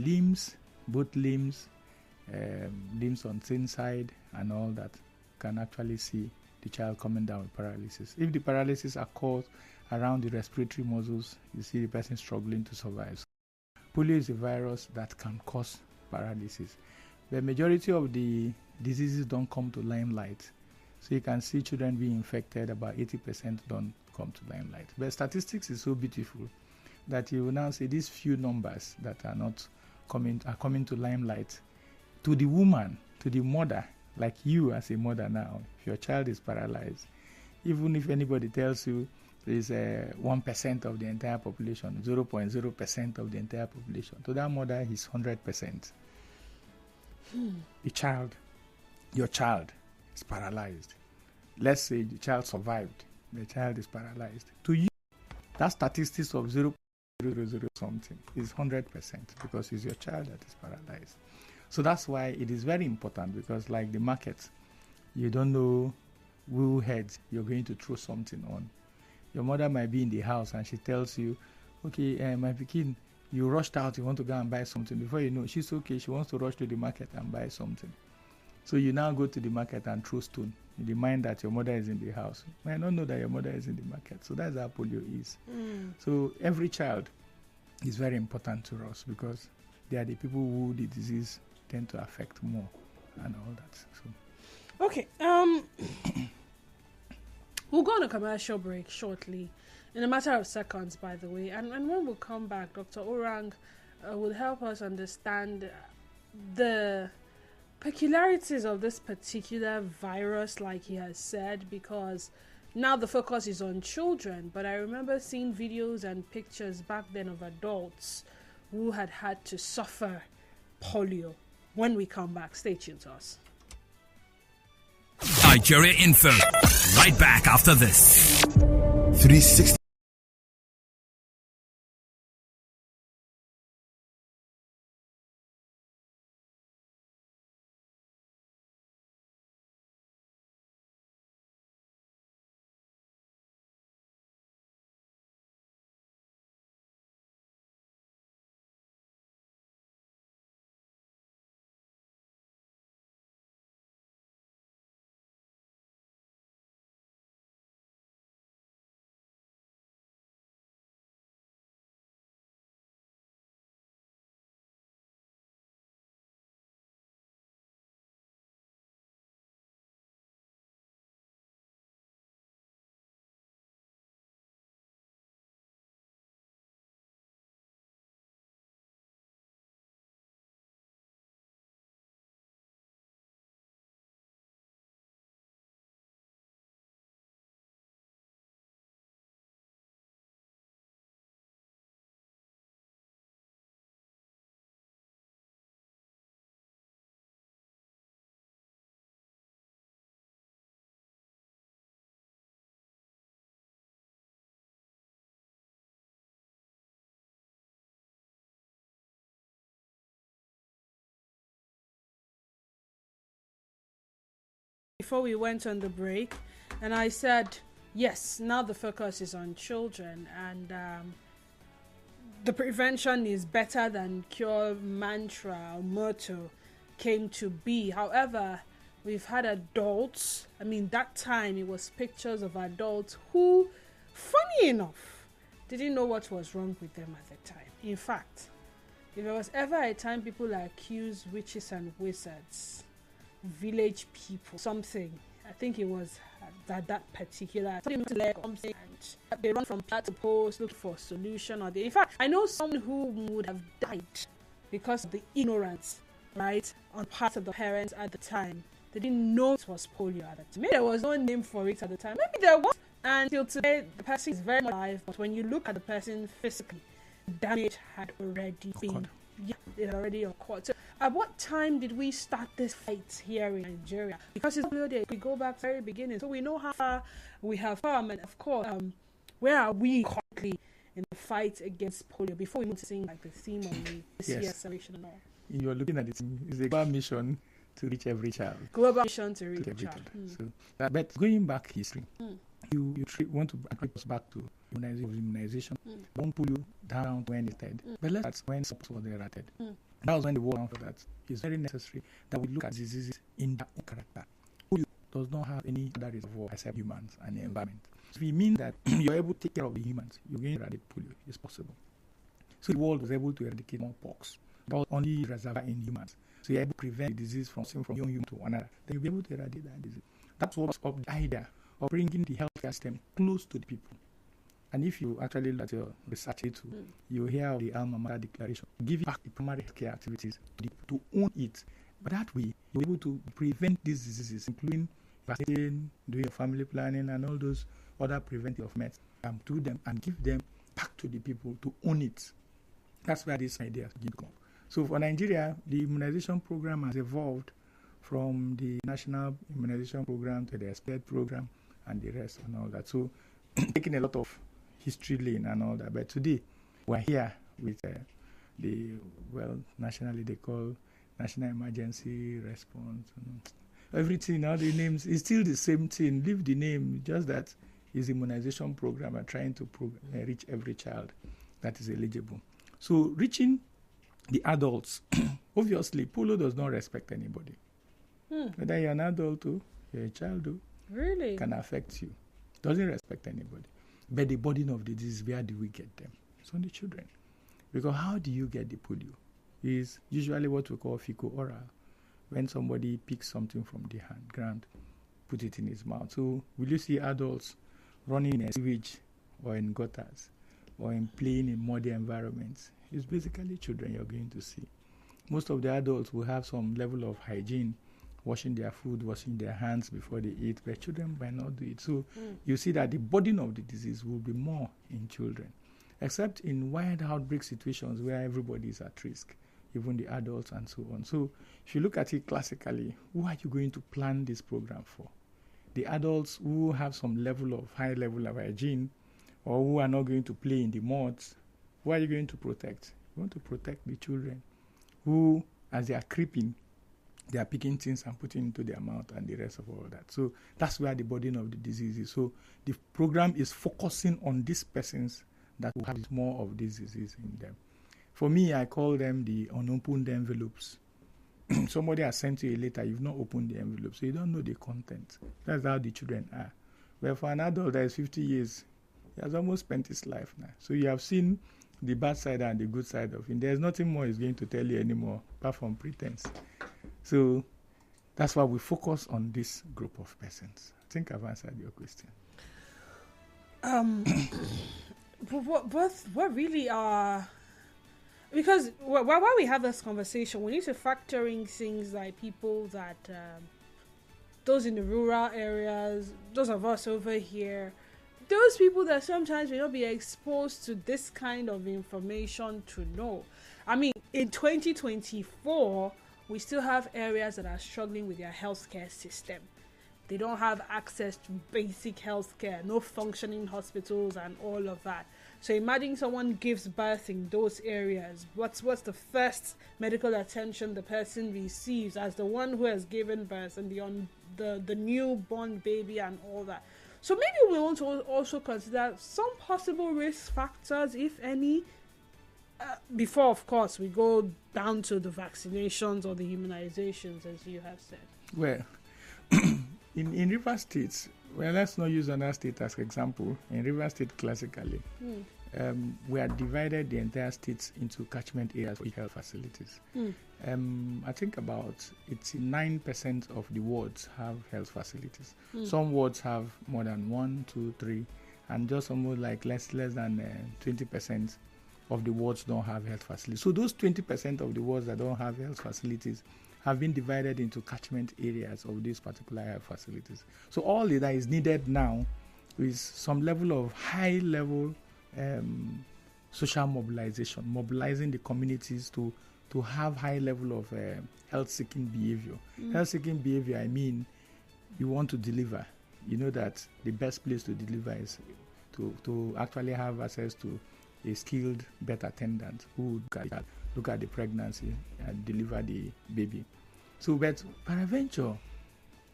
limbs, both limbs, limbs on same side and all that, can actually see the child coming down with paralysis. If the paralysis occurs around the respiratory muscles, you see the person struggling to survive. Polio is a virus that can cause paralysis. The majority of the diseases don't come to limelight. So you can see children being infected, about 80% don't come to limelight. But statistics is so beautiful that you will now see these few numbers that are not coming to limelight. To the woman, to the mother, like you as a mother now, if your child is paralyzed, even if anybody tells you there is 1% of the entire population, 0.0% of the entire population, to that mother is 100%. Your child is paralyzed. Let's say the child survived, the child is paralyzed. To you, that statistics of 0.00 something is 100% because it's your child that is paralyzed. So that's why it is very important, because like the market, you don't know who head you're going to throw something on. Your mother might be in the house and she tells you, okay, my pikin, you rushed out, you want to go and buy something. Before you know, she's okay, she wants to rush to the market and buy something. So you now go to the market and throw stone in the mind that your mother is in the house. You might not know that your mother is in the market. So that's how polio is. So every child is very important to us because they are the people who the disease tend to affect more and all that. So. Okay. We'll go on a commercial break shortly, in a matter of seconds, by the way. And when we come back, Dr. Urang will help us understand the peculiarities of this particular virus, like he has said, because now the focus is on children. But I remember seeing videos and pictures back then of adults who had to suffer polio. When we come back, stay tuned to us. Nigeria Info. Right back after this. 360. Before we went on the break, and I said, yes, now the focus is on children, and the prevention is better than cure mantra or motto came to be. However, we've had adults, that time it was pictures of adults who, funny enough, didn't know what was wrong with them at the time. In fact, if there was ever a time people accused witches and wizards, village people, something, I think it was that particular something, and they run from plat to post, look for a solution. In fact, I know someone who would have died because of the ignorance, right, on part of the parents at the time. They didn't know it was polio at the time. Maybe there was no name for it at the time. Maybe there was. And till today, the person is very much alive. But when you look at the person physically, damage had already been. Yeah, it already occurred. So at what time did we start this fight here in Nigeria? Because it's polio day. We go back very beginning. So we know how far we have come. And of course, where are we currently in the fight against polio? Before we move to seeing like the theme of this year's celebration and all. You're looking at it, it's a global mission to reach every child. Global mission to reach every child. So, but going back history, you want to bring us back to immunization. Don't pull you down when it's dead. But let's start when support was errated. That was when the war for that. It's very necessary that we look at diseases in their own character. Polio does not have any other reservoir except humans and the environment. So it means that you're able to take care of the humans. You're going to eradicate polio. It's possible. So the world was able to eradicate smallpox. That was only reservoir in humans. So you're able to prevent the disease from one human to another. Then you'll be able to eradicate that disease. That's what's up the idea of bringing the healthcare system close to the people. And if you actually look at your research too, you hear of the Alma Mater Declaration, giving back the primary care activities to own it. But that way, you're able to prevent these diseases, including vaccine, doing your family planning, and all those other preventive methods, to them and give them back to the people to own it. That's where this idea come up. So for Nigeria, the immunization program has evolved from the National Immunization Program to the SPED program and the rest and all that. So taking a lot of history lane and all that. But today, we're here with nationally they call National Emergency Response. Everything, all the names, is still the same thing. Leave the name, just that is immunization program and trying to reach every child that is eligible. So reaching the adults, obviously, polio does not respect anybody. Whether you're an adult or you're a child, really can affect you. Doesn't respect anybody. But the burden of the disease, where do we get them? It's on the children. Because how do you get the polio? Is usually what we call fecal-oral. When somebody picks something from the ground, put it in his mouth. So will you see adults running in a sewage or in gutters or in playing in muddy environments? It's basically children you're going to see. Most of the adults will have some level of hygiene, washing their food, washing their hands before they eat, but children might not do it. So you see that the burden of the disease will be more in children, except in wide outbreak situations where everybody is at risk, even the adults and so on. So if you look at it classically, who are you going to plan this program for? The adults who have some high level of hygiene, or who are not going to play in the muds, who are you going to protect? You want to protect the children who, as they are creeping, they are picking things and putting into their mouth and the rest of all that. So that's where the burden of the disease is. So the program is focusing on these persons that will have more of this disease in them. For me, I call them the unopened envelopes. Somebody has sent you a letter, you've not opened the envelope, so you don't know the content. That's how the children are. Well, for an adult that is 50 years, he has almost spent his life now. So you have seen the bad side and the good side of him. There's nothing more he's going to tell you anymore, apart from pretense. So that's why we focus on this group of persons. I think I've answered your question. What really are... Because while we have this conversation, we need to factor in things like people that... those in the rural areas, those of us over here, those people that sometimes may not be exposed to this kind of information to know. I mean, in 2024, we still have areas that are struggling with their healthcare system. They don't have access to basic healthcare, no functioning hospitals and all of that. So imagine someone gives birth in those areas. What's the first medical attention the person receives as the one who has given birth and the newborn baby and all that? So maybe we want to also consider some possible risk factors, if any, before, of course, we go down to the vaccinations or the immunizations, as you have said. Well, in River State, well, let's not use another state as example. In River State, classically, we are divided the entire states into catchment areas for health facilities. I think about 89% of the wards have health facilities. Some wards have more than 1, 2, 3, and just almost like less than 20% of the wards don't have health facilities. So those 20% of the wards that don't have health facilities have been divided into catchment areas of these particular health facilities. So all that is needed now is some level of high-level social mobilization, mobilizing the communities to have high level of health-seeking behavior. Health-seeking behavior, I mean, you want to deliver. You know that the best place to deliver is to actually have access to a skilled birth attendant who would look at the pregnancy and deliver the baby. So, but peradventure,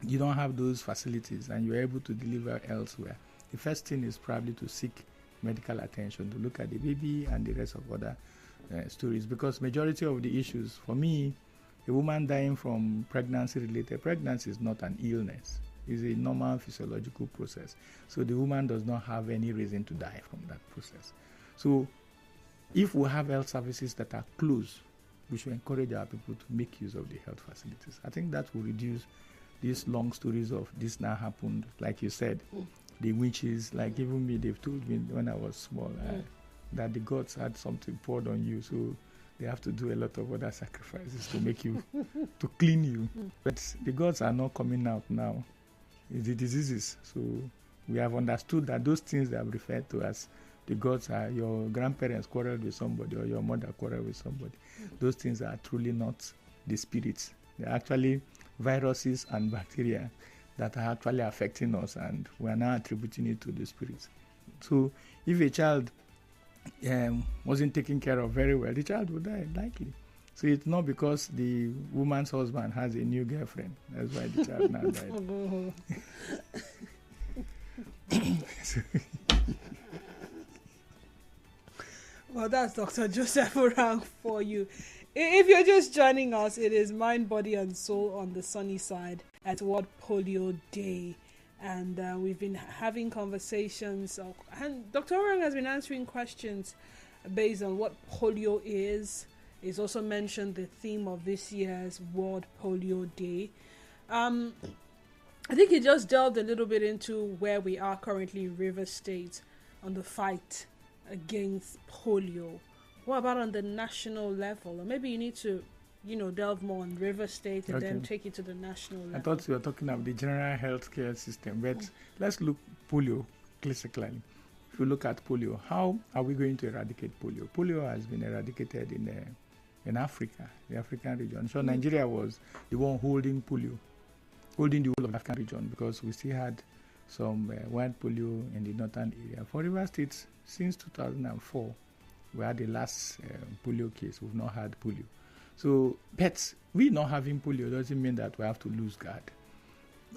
you don't have those facilities and you're able to deliver elsewhere. the first thing is probably to seek medical attention, to look at the baby and the rest of other stories, because majority of the issues, for me, a woman dying from pregnancy is not an illness. It's a normal physiological process. So the woman does not have any reason to die from that process. So if we have health services that are close, we should encourage our people to make use of the health facilities. I think that will reduce these long stories of this now happened, like you said, the witches, like even me, they've told me when I was small that the gods had something poured on you, so they have to do a lot of other sacrifices to make you, to clean you. But the gods are not coming out now. It's the diseases. So we have understood that those things that are referred to as the gods are your grandparents quarreled with somebody or your mother quarreled with somebody. Those things are truly not the spirits. They're actually viruses and bacteria that are actually affecting us, and we are now attributing it to the spirits. So if a child wasn't taken care of very well, the child would die likely. So it's not because the woman's husband has a new girlfriend. That's why the child now died. Well, that's Dr. Joseph Urang for you. If you're just joining us, it is Mind, Body and Soul on the sunny side at World Polio Day. And we've been having conversations. And Dr. Urang has been answering questions based on what polio is. He's also mentioned the theme of this year's World Polio Day. I think he just delved a little bit into where we are currently in Rivers State on the fight against polio. What about on the national level? Or maybe you need to, delve more on River State and then take it to the national level. I thought you were talking about the general healthcare system, but let's look polio classically. If you look at polio, how are we going to eradicate polio? Polio has been eradicated in Africa, the African region. So Nigeria was the one holding polio, holding the whole of the African region, because we still had some wild polio in the northern area. For River State, since 2004, we had the last polio case. We've not had polio. So, but we not having polio doesn't mean that we have to lose guard.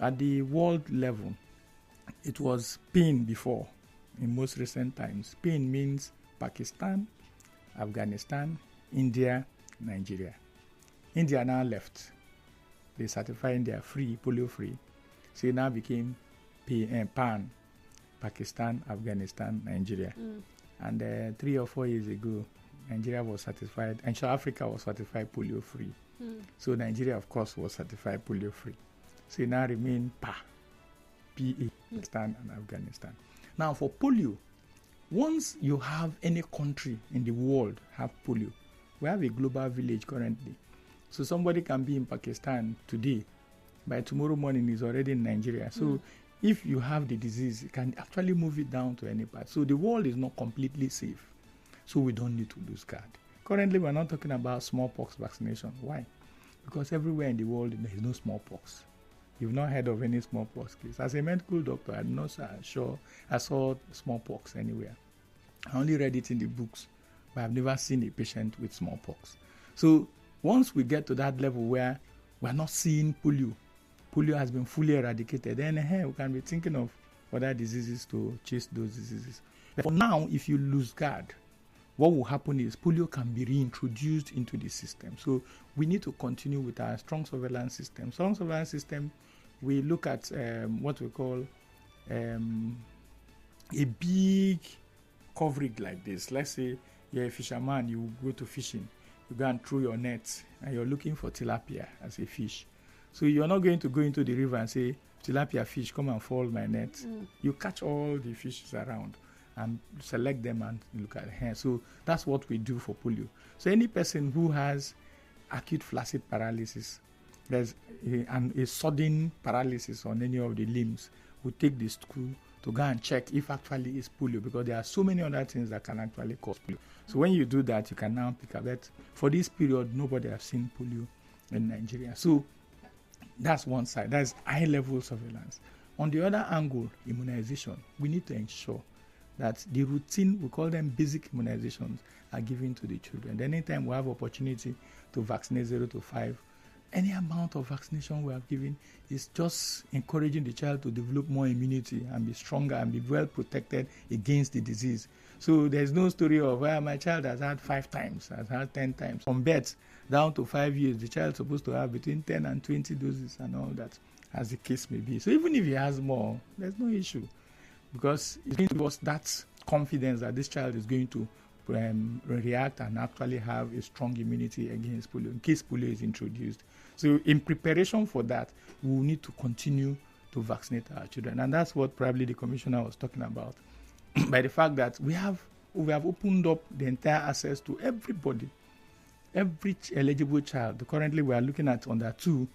At the world level, it was Spain before, in most recent times. Spain means Pakistan, Afghanistan, India, Nigeria. India now left. They certified India free, polio free. So it now became PAN, Pakistan, Afghanistan, Nigeria. And 3 or 4 years ago, Nigeria was certified, and South Africa was certified polio free. So Nigeria, of course, was certified polio free. So it now remain PA, Pakistan and Afghanistan. Now for polio, once you have any country in the world have polio, we have a global village currently. So somebody can be in Pakistan today, by tomorrow morning is already in Nigeria. So if you have the disease, you can actually move it down to any part. So the world is not completely safe. So we don't need to lose guard. Currently, we're not talking about smallpox vaccination. Why? Because everywhere in the world, there is no smallpox. You've not heard of any smallpox case. As a medical doctor, I'm not sure I saw smallpox anywhere. I only read it in the books, but I've never seen a patient with smallpox. So once we get to that level where we're not seeing polio has been fully eradicated, then we can be thinking of other diseases to chase those diseases. But for now, if you lose guard, what will happen is polio can be reintroduced into the system. So we need to continue with our strong surveillance system. Strong surveillance system, we look at what we call a big coverage like this. Let's say you're a fisherman, you go to fishing, you go and throw your nets, and you're looking for tilapia as a fish. So you're not going to go into the river and say, tilapia fish, come and fall my net. You catch all the fishes around and select them and look at them. So that's what we do for polio. So any person who has acute flaccid paralysis, there's a sudden paralysis on any of the limbs, we take the screw to go and check if actually it's polio, because there are so many other things that can actually cause polio. So when you do that, you can now pick up that. For this period, nobody has seen polio in Nigeria. So that's one side. That's high-level surveillance. On the other angle, immunization. We need to ensure that the routine, we call them basic immunizations, are given to the children. Anytime we have opportunity to vaccinate 0 to 5, any amount of vaccination we have given is just encouraging the child to develop more immunity and be stronger and be well protected against the disease. So there's no story of, well, my child has had 5 times, has had 10 times. From birth down to 5 years, the child is supposed to have between 10 and 20 doses and all that, as the case may be. So even if he has more, there's no issue, because it gives us that confidence that this child is going to react and actually have a strong immunity against polio in case polio is introduced. So in preparation for that, we will need to continue to vaccinate our children. And that's what probably the commissioner was talking about by the fact that we have opened up the entire access to everybody, every eligible child. Currently we are looking at under 2,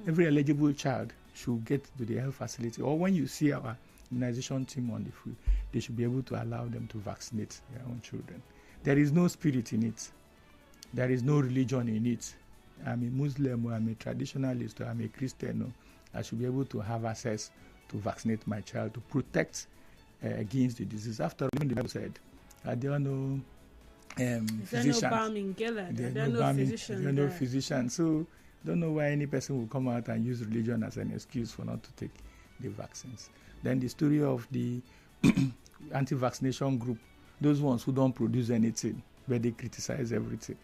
every eligible child should get to the health facility, or when you see our immunization team on the field, they should be able to allow them to vaccinate their own children. There is no spirit in it. There is no religion in it. I'm a Muslim, or I'm a traditionalist, or I'm a Christian. Or I should be able to have access to vaccinate my child to protect against the disease. After all, the Bible said, there are no physicians. There are no balm in Gilead. There are no physicians. So I don't know why any person will come out and use religion as an excuse for not to take the vaccines. Then the story of the anti-vaccination group, those ones who don't produce anything, but they criticize everything.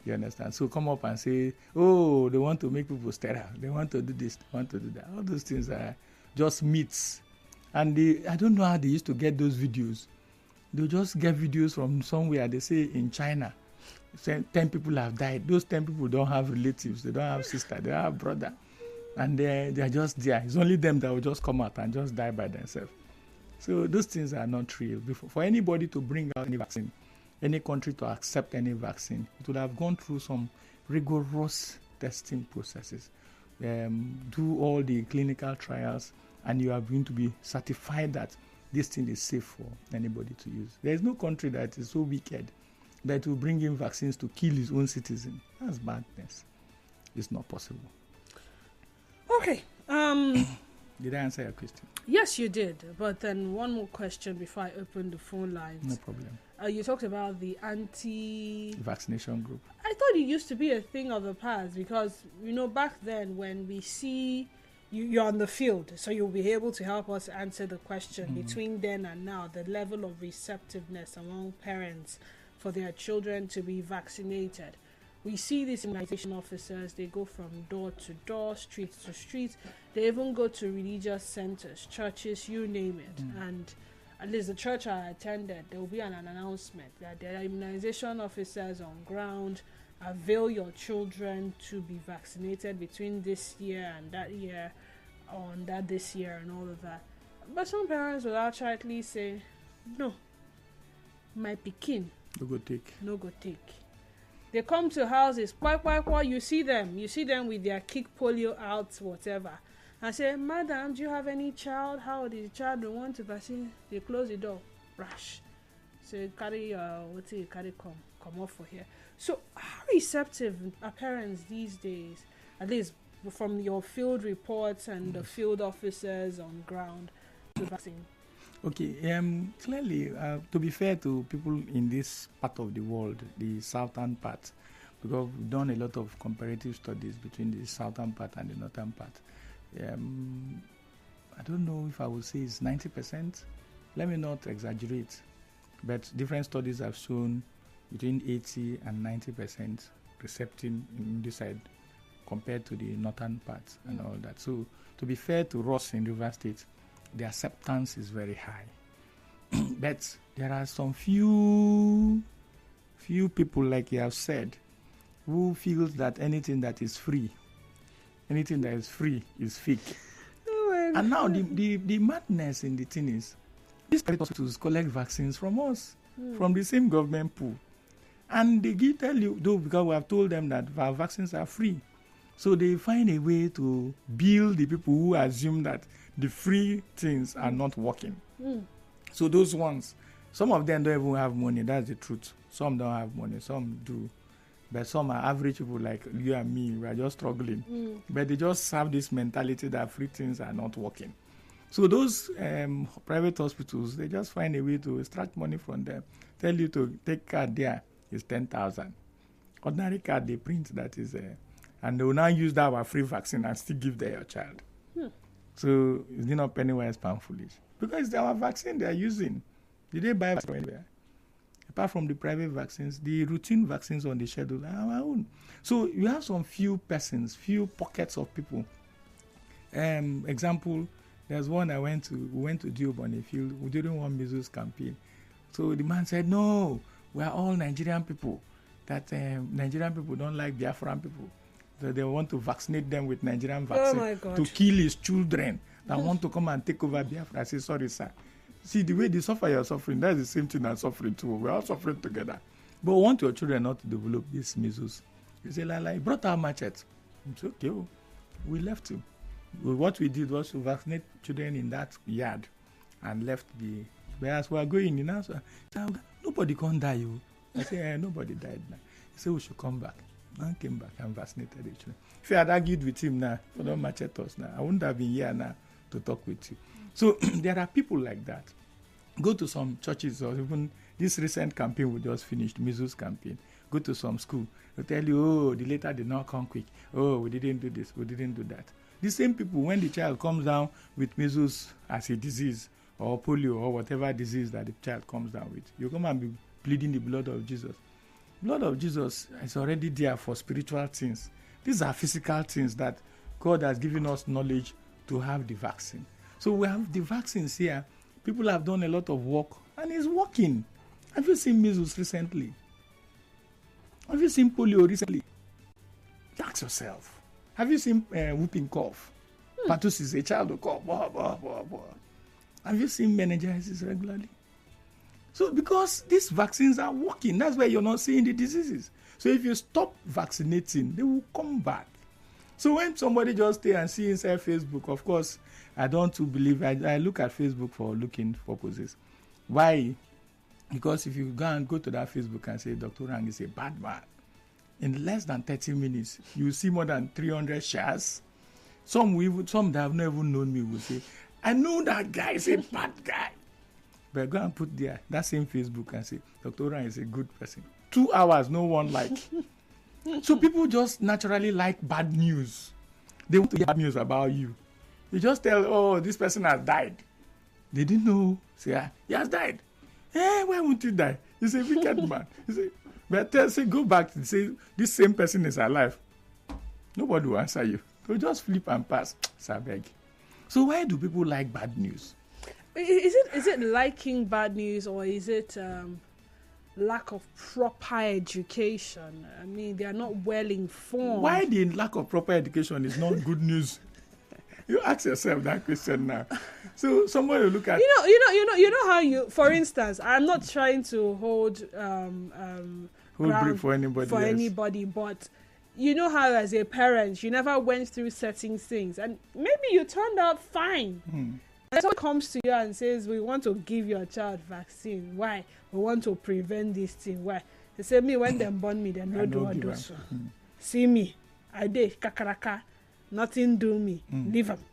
You understand? So come up and say, oh, they want to make people sterile. They want to do this, they want to do that. All those things are just myths. And I don't know how they used to get those videos. They just get videos from somewhere. They say in China, 10 people have died. Those 10 people don't have relatives. They don't have sister. They don't have brother. And they're just there. It's only them that will just come out and just die by themselves. So those things are not real. For anybody to bring out any vaccine, any country to accept any vaccine, it would have gone through some rigorous testing processes, do all the clinical trials, and you are going to be certified that this thing is safe for anybody to use. There is no country that is so wicked that will bring in vaccines to kill his own citizen. That's madness. It's not possible. Okay. Did I answer your question? Yes, you did. But then one more question before I open the phone lines. No problem. You talked about the anti-vaccination group. I thought it used to be a thing of the past because, back then when we see you're on the field, so you'll be able to help us answer the question between then and now, the level of receptiveness among parents for their children to be vaccinated. We see these immunization officers, they go from door to door, street to street. They even go to religious centers, churches, you name it. And at least the church I attended, there will be an announcement that there are immunization officers on ground. Avail your children to be vaccinated between this year and that year, on that this year and all of that. But some parents will outrightly say, no, my pikin, no go take. They come to houses, you see them with their kick polio out, whatever. I say, madam, do you have any child? How old is the child? They want to vaccine. They close the door, rush. So carry come off for here. So how receptive are parents these days, at least from your field reports and the field officers on ground, to vaccine? Okay, clearly, to be fair to people in this part of the world, the southern part, because we've done a lot of comparative studies between the southern part and the northern part. I don't know if I would say it's 90%. Let me not exaggerate, but different studies have shown between 80 and 90% receptive in this side compared to the northern part and all that. So, to be fair to us in Rivers State, the acceptance is very high. But there are some few people, like you have said, who feels that anything that is free is fake. And now the madness in the thing is, these private hospitals collect vaccines from us, from the same government pool. And they tell you, though, because we have told them that our vaccines are free. So they find a way to bill the people who assume that the free things are not working. So those ones, some of them don't even have money, that's the truth. Some don't have money, some do. But some are average people like you and me, we are just struggling. But they just have this mentality that free things are not working. So those private hospitals, they just find a way to extract money from them. Tell you to take card there is 10,000. Ordinary card they print that is And they will now use that our free vaccine and still give them your child. So it's not penny wise, pound foolish. Because it's our vaccine they are using. Did they buy vaccine anywhere? Apart from the private vaccines, the routine vaccines on the schedule are our own. So you have some few persons, few pockets of people. Example, there's one we went to Diob on a field during one measles campaign. So the man said, no, we are all Nigerian people. That Nigerian people don't like Biafran people. So they want to vaccinate them with Nigerian vaccine to kill his children that want to come and take over Biafra. I say, sorry, sir. See, the way they suffer, you're suffering. That's the same thing as suffering too. We're all suffering together. But we want your children not to develop this measles. You say, he brought our machete. It's okay. We left him. What we did was to vaccinate children in that yard and left the... Whereas we are going in answer, nobody can die. I say, nobody died now. He said, we should come back. Man came back and vaccinated the children. If I had argued with him now, for don't machete us now, I wouldn't have been here now to talk with you. So there are people like that. Go to some churches, or even this recent campaign we just finished, measles campaign. Go to some school. They'll tell you, oh, the letter did not come quick. Oh, we didn't do this, we didn't do that. The same people, when the child comes down with measles as a disease, or polio, or whatever disease that the child comes down with, you come and be pleading the blood of Jesus. Blood of Jesus is already there for spiritual things. These are physical things that God has given us knowledge to have the vaccine. So we have the vaccines here. People have done a lot of work and it's working. Have you seen measles recently? Have you seen polio recently? Ask yourself. Have you seen whooping cough? Pertussis, a child will cough. Blah, blah, blah, blah. Have you seen meningitis regularly? So because these vaccines are working, that's why you're not seeing the diseases. So if you stop vaccinating, they will come back. So when somebody just stay and see inside Facebook, of course, I don't believe, I look at Facebook for looking purposes. Why? Because if you go to that Facebook and say, Dr. Urang is a bad man, in less than 30 minutes, you see more than 300 shares. Some that have never known me will say, I know that guy is a bad guy. But go and put there that same Facebook and say, Dr. Urang is a good person. 2 hours, no one like. So people just naturally like bad news. They want to hear bad news about you. You just tell, oh, this person has died. They didn't know. Say, he has died. Why won't you die? He's a wicked man. You say, but say, go back and say, this same person is alive. Nobody will answer you. They'll just flip and pass. Sabeg. So why do people like bad news? Is it liking bad news, or is it lack of proper education? I mean, they are not well informed. Why the lack of proper education is not good news? You ask yourself that question now. So somebody will look at you know how you, for instance, I'm not trying to hold brief for anybody, but you know how as a parent you never went through certain things, and maybe you turned out fine. And someone comes to you and says, we want to give your child vaccine. Why? We want to prevent this thing. Why? They say, me, when them born me, they no do what do so. See me, I did kakaraka, nothing do me. Leave them.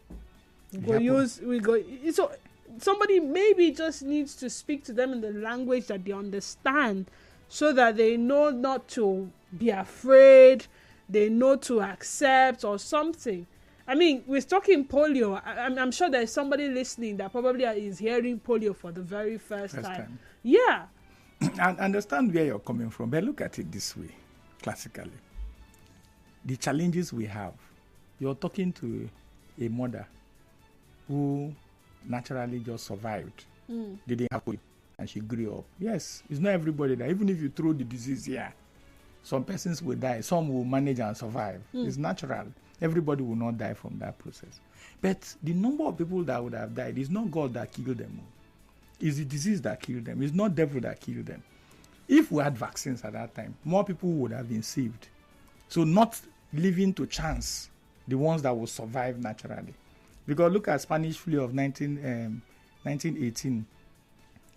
We go. So somebody maybe just needs to speak to them in the language that they understand, so that they know not to be afraid, they know to accept or something. I mean, we're talking polio. I'm sure there's somebody listening that probably is hearing polio for the very first time. Yeah. And understand where you're coming from, but look at it this way, classically. The challenges we have, you're talking to a mother who naturally just survived. Didn't have polio, and she grew up. Yes, it's not everybody that, even if you throw the disease here, some persons will die, some will manage and survive. It's natural. Everybody will not die from that process. But the number of people that would have died is not God that killed them. It's the disease that killed them. It's not devil that killed them. If we had vaccines at that time, more people would have been saved. So not leaving to chance the ones that will survive naturally. Because look at Spanish flu of 1918.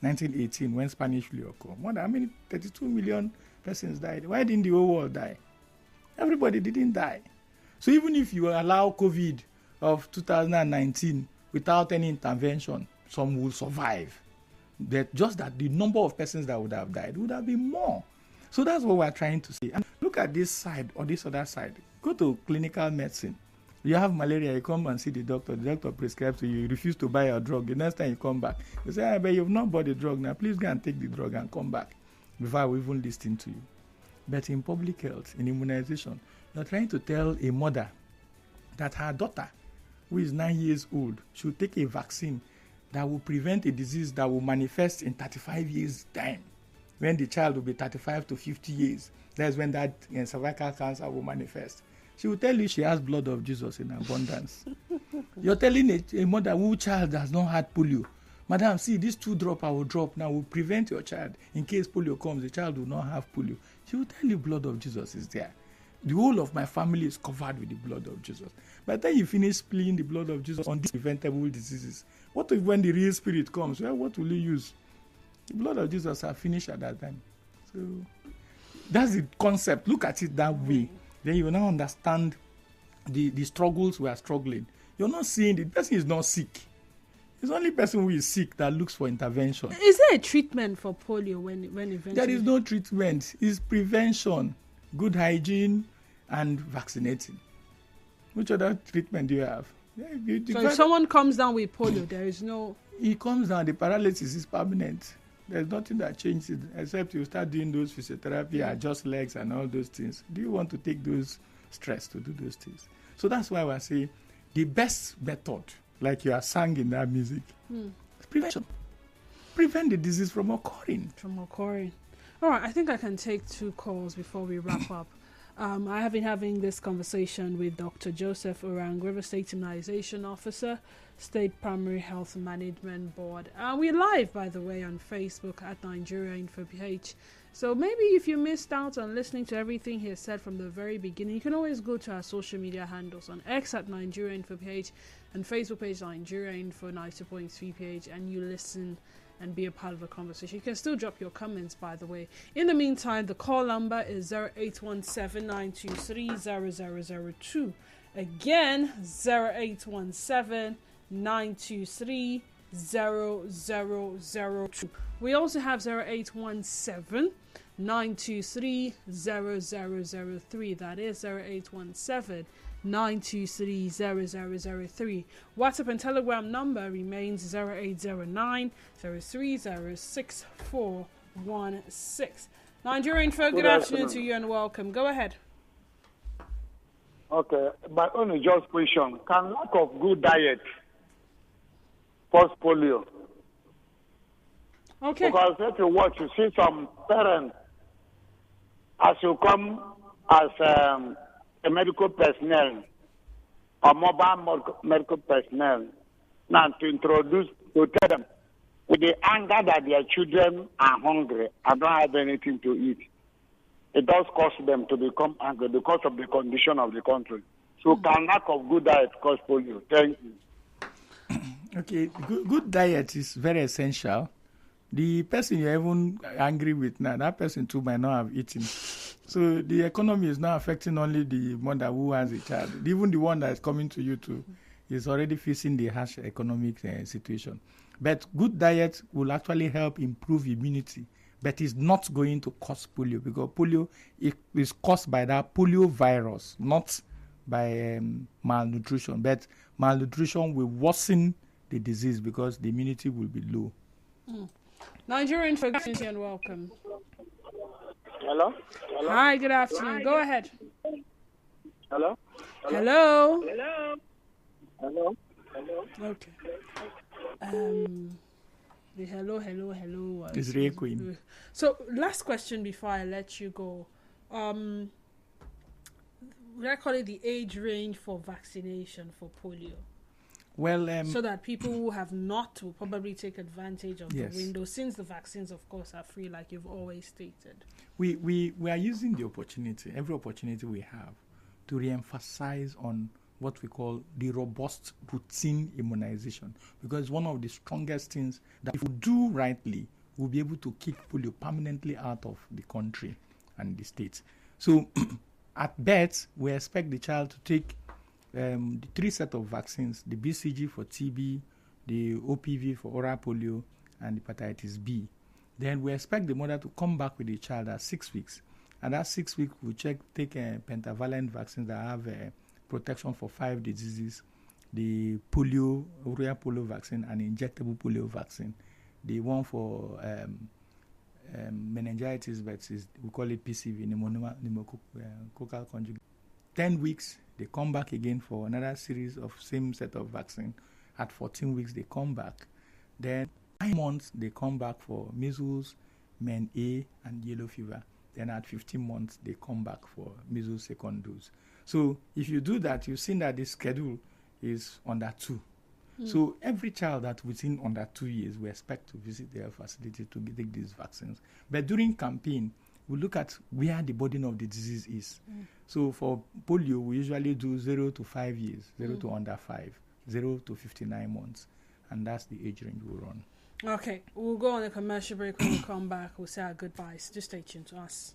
1918, when Spanish flu occurred. More than 32 million persons died. Why didn't the whole world die? Everybody didn't die. So even if you allow COVID of 2019 without any intervention, some will survive. But just that the number of persons that would have died would have been more. So that's what we're trying to say. And look at this side or this other side. Go to clinical medicine. You have malaria, you come and see the doctor prescribes to you, you refuse to buy your drug. The next time you come back, you say, but you've not bought the drug now, please go and take the drug and come back before I will even listen to you. But in public health, in immunization, you're trying to tell a mother that her daughter, who is 9 years old, should take a vaccine that will prevent a disease that will manifest in 35 years' time. When the child will be 35 to 50 years, that's when that cervical cancer will manifest. She will tell you she has blood of Jesus in abundance. You're telling a mother whose child has not had polio, Madam, see, this 2 drop I will drop now will prevent your child. In case polio comes, the child will not have polio. She will tell you blood of Jesus is there. The whole of my family is covered with the blood of Jesus. By the time you finish spilling the blood of Jesus on these preventable diseases, what if when the real spirit comes? Well, what will you use? The blood of Jesus are finished at that time. So that's the concept. Look at it that way. Then you will now understand the struggles we are struggling. You're not seeing the person is not sick. It's only person who is sick that looks for intervention. Is there a treatment for polio when eventually? There is no treatment. It's prevention, good hygiene, and vaccinating. Which other treatment do you have? So if someone comes down with polio, there is no... It comes down, the paralysis is permanent. There's nothing that changes except you start doing those physiotherapy, adjust legs and all those things. Do you want to take those stress to do those things? So that's why I say the best method, like you are sang in that music, is prevention. Prevent the disease from occurring. All right, I think I can take 2 calls before we wrap up. I have been having this conversation with Dr. Joseph Urang, River State Immunization Officer, State Primary Health Management Board. We're live, by the way, on Facebook at Nigeria Info PH. So maybe if you missed out on listening to everything he has said from the very beginning, you can always go to our social media handles on X at Nigeria Info PH and Facebook page Nigeria Info 90.3 PH, and you listen and be a part of the conversation. You can still drop your comments, by the way. In the meantime, the call number is 0817-923-0002. Again, 0817-923-0002. We also have 0817-923-0003. That is 0817-923-0003. WhatsApp and Telegram number remains 0809-0306416. Nigerian Info, good afternoon to you and welcome. Go ahead. Okay, my only just question. Can lack of good diet cause polio? Okay. Because if you watch, you see some parents, as you come as a medical personnel or mobile medical personnel, now to tell them with the anger that their children are hungry and don't have anything to eat, it does cause them to become angry because of the condition of the country. So can lack of good diet cause polio? Thank you. Okay, good diet is very essential. The person you're even angry with now, that person too might not have eaten. So the economy is not affecting only the mother who has a child. Even the one that is coming to you too is already facing the harsh economic situation. But good diet will actually help improve immunity, but it's not going to cause polio, because polio is caused by that polio virus, not by malnutrition. But malnutrition will worsen the disease because the immunity will be low. Nigerian folks, and welcome. Hello? Hi, good afternoon. Go ahead. Hello? Hello? Okay. The hello It's Ray Queen. So, last question before I let you go. Would I call it the age range for vaccination for polio? Well, so that people who have not will probably take advantage of yes. the window, since the vaccines, of course, are free, like you've always stated. We are using the opportunity, every opportunity we have, to re-emphasize on what we call the robust routine immunization, because one of the strongest things that if we do rightly, we'll be able to kick polio permanently out of the country and the states. So at birth, we expect the child to take the 3 sets of vaccines: the BCG for TB, the OPV for oral polio, and the hepatitis B. Then we expect the mother to come back with the child at 6 weeks And that 6 weeks, we take pentavalent vaccines that have protection for 5 diseases: the polio, oral polio vaccine, and injectable polio vaccine. The one for meningitis vaccines, we call it PCV, pneumococcal conjugate. 10 weeks, they come back again for another series of same set of vaccine. At 14 weeks, they come back. Then 9 months, they come back for measles, men A, and yellow fever. Then at 15 months, they come back for measles second dose. So if you do that, you've seen that the schedule is under 2. So every child that within under 2 years, we expect to visit their facility to take these vaccines. But during campaign, we look at where the burden of the disease is. So for polio, we usually do 0 to 5 years, 0 to under 5, 0 to 59 months. And that's the age range we run. Okay, we'll go on a commercial break. When we come back, we'll say our goodbyes. Just stay tuned to us.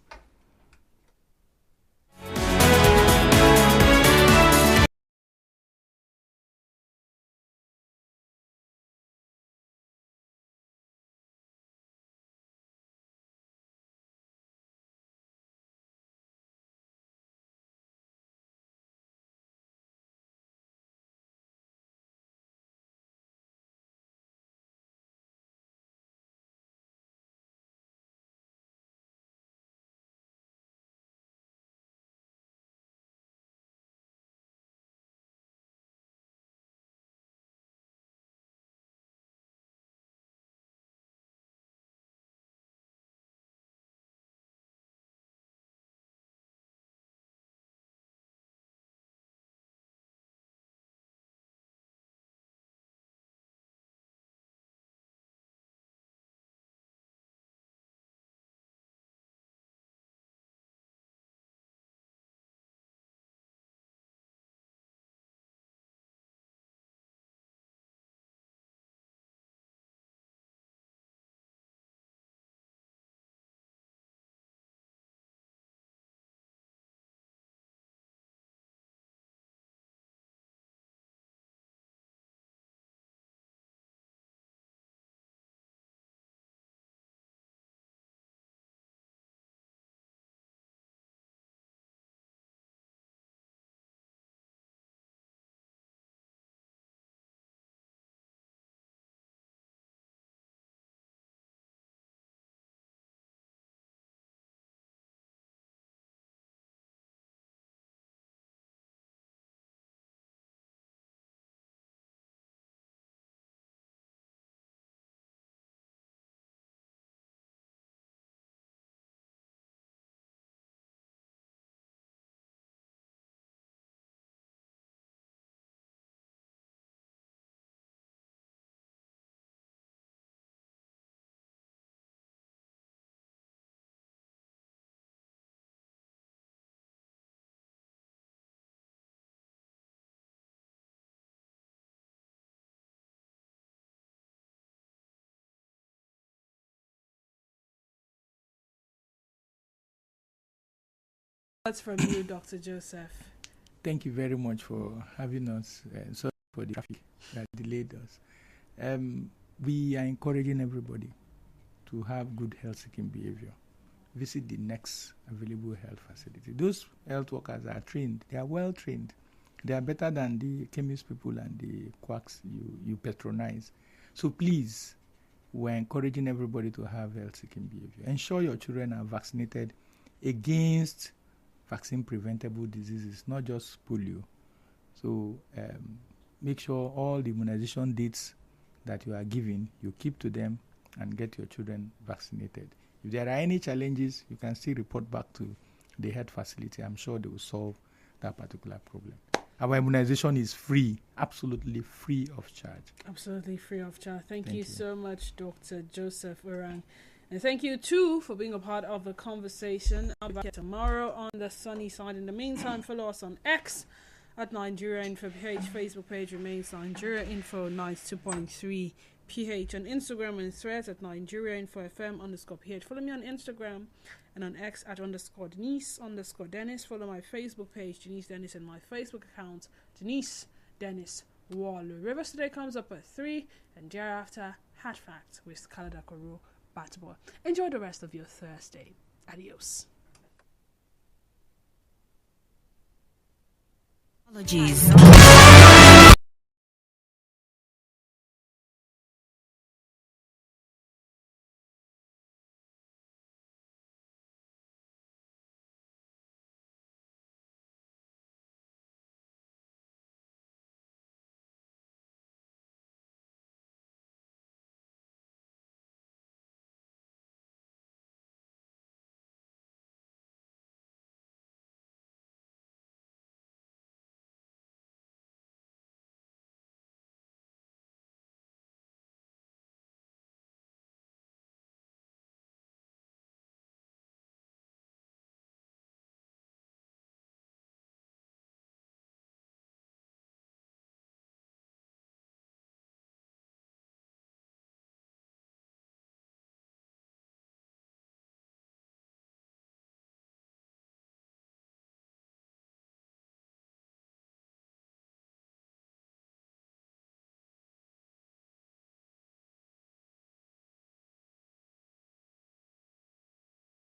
What's from you, Dr. Joseph? Thank you very much for having us. Sorry for the traffic that delayed us. We are encouraging everybody to have good health-seeking behavior. Visit the next available health facility. Those health workers are trained. They are well trained. They are better than the chemist people and the quacks you patronize. So please, we're encouraging everybody to have health-seeking behavior. Ensure your children are vaccinated against vaccine-preventable diseases, not just polio. So make sure all the immunization dates that you are given, you keep to them and get your children vaccinated. If there are any challenges, you can still report back to the health facility. I'm sure they will solve that particular problem. Our immunization is free, absolutely free of charge. Absolutely free of charge. Thank you so much, Dr. Joseph Urang. And thank you, too, for being a part of the conversation. I'll be back here tomorrow on the sunny side. In the meantime, follow us on X at Nigeria Info PH. Facebook page remains Nigeria Info 92.3 PH. On Instagram and Threads at Nigeria Info FM _PH. Follow me on Instagram and on X at _Denise_Dennis. Follow my Facebook page, Denise Dennis, and my Facebook account, Denise Dennis Waller. Rivers Today comes up at 3, and thereafter, Hat Facts with Kalada Koro Batboy. Enjoy the rest of your Thursday. Adios. Apologies.